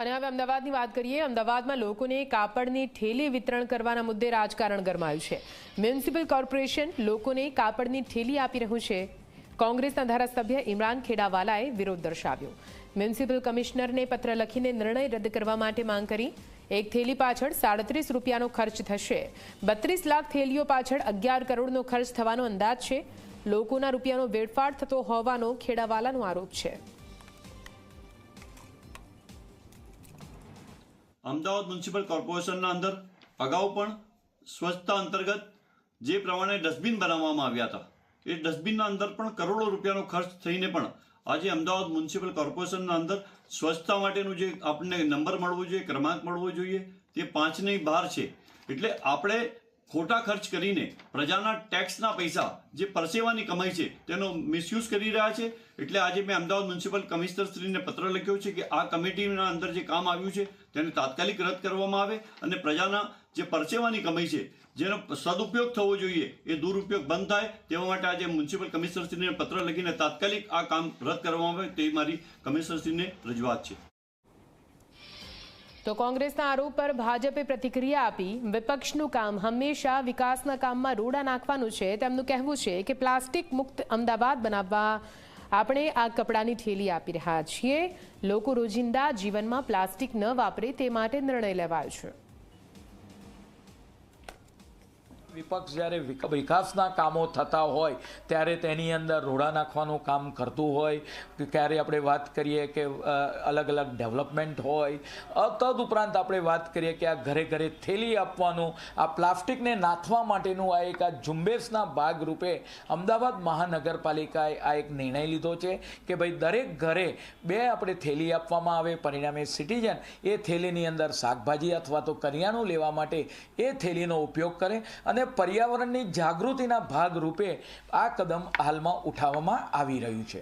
અને હવે અમદાવાદની વાત કરીએ। અમદાવાદમાં લોકોને કાપડની થેલી વિતરણ કરવાના મુદ્દે રાજકારણ ગરમાયું છે। મ્યુનિસિપલ કોર્પોરેશન લોકોને કાપડની થેલી આપી રહ્યું છે। કોંગ્રેસના ધારાસભ્ય ઇમરાન ખેડાવાલાએ વિરોધ દર્શાવ્યો। મ્યુનિસિપલ કમિશનરને પત્ર લખીને નિર્ણય રદ કરવા માટે માંગ કરી। એક થેલી પાછળ 37 રૂપિયાનો ખર્ચ થશે। 32 લાખ થેલીઓ પાછળ 11 કરોડનો ખર્ચ થવાનો અંદાજ છે। લોકોના રૂપિયાનો વેડફાટ થતો હોવાનો ખેડાવાલાનો આરોપ છે। અમદાવાદ મ્યુનિસિપલ કોર્પોરેશનના અંદર અગાઉ પણ સ્વચ્છતા અંતર્ગત જે પ્રમાણે ડસ્ટબિન બનાવવામાં આવ્યા હતા એ ડસ્ટબિનના અંદર પણ કરોડો રૂપિયાનો ખર્ચ થઈને પણ આજે અમદાવાદ મ્યુનિસિપલ કોર્પોરેશનના અંદર સ્વચ્છતા માટેનું જે આપણને નંબર મળવો જોઈએ, ક્રમાંક મળવો જોઈએ, તે 5ની બહાર છે। એટલે આપણે ખોટા ખર્ચ કરીને પ્રજાના ટેક્સના પૈસા જે પરસેવાની કમાઈ છે તેનો મિસયુઝ કરી રહ્યા છે। એટલે આજે મેં અમદાવાદ મ્યુનિસિપલ કમિશનરશ્રીને પત્ર લખ્યો છે કે આ કમિટીના અંદર જે કામ આવ્યું છે તેને તાત્કાલિક રદ કરવામાં આવે અને પ્રજાના જે પરસેવાની કમાઈ છે જેનો સદુપયોગ થવો જોઈએ એ દુરુપયોગ બંધ થાય તેવા માટે આજે મ્યુનિસિપલ કમિશનરશ્રીને પત્ર લખીને તાત્કાલિક આ કામ રદ કરવામાં આવે તે મારી કમિશનરશ્રીને રજૂઆત છે। તો કોંગ્રેસના આરોપ પર ભાજપે પ્રતિક્રિયા આપી। વિપક્ષનું કામ હંમેશા વિકાસના કામમાં રોડા નાખવાનું છે। તેમનું કહેવું છે કે પ્લાસ્ટિક મુક્ત અમદાવાદ બનાવવા આપણે આ કપડાની થેલી આપી રહ્યા છીએ। લોકો રોજિંદા જીવનમાં પ્લાસ્ટિક ન વાપરે તે માટે નિર્ણય લેવાયો છે। વિપક્ષ જ્યારે વિકાસના કામો થતા હોય ત્યારે તેની અંદર રોડા નાખવાનું કામ કરતું હોય। ક્યારે આપણે વાત કરીએ કે અલગ અલગ ડેવલપમેન્ટ હોય, તદુપરાંત આપણે વાત કરીએ કે આ ઘરે ઘરે થેલી આપવાનું, આ પ્લાસ્ટિકને નાથવા માટેનું આ એક ઝુંબેશના ભાગરૂપે અમદાવાદ મહાનગરપાલિકાએ આ એક નિર્ણય લીધો છે કે ભાઈ દરેક ઘરે 2 આપણે થેલી આપવામાં આવે। પરિણામે સિટીઝન એ થેલીની અંદર શાકભાજી અથવા તો કરિયાણું લેવા માટે એ થેલીનો ઉપયોગ કરે અને પર્યાવરણની જાગૃતિના ભાગરૂપે આ કદમ હાલમાં ઉઠાવવામાં આવી રહ્યું છે।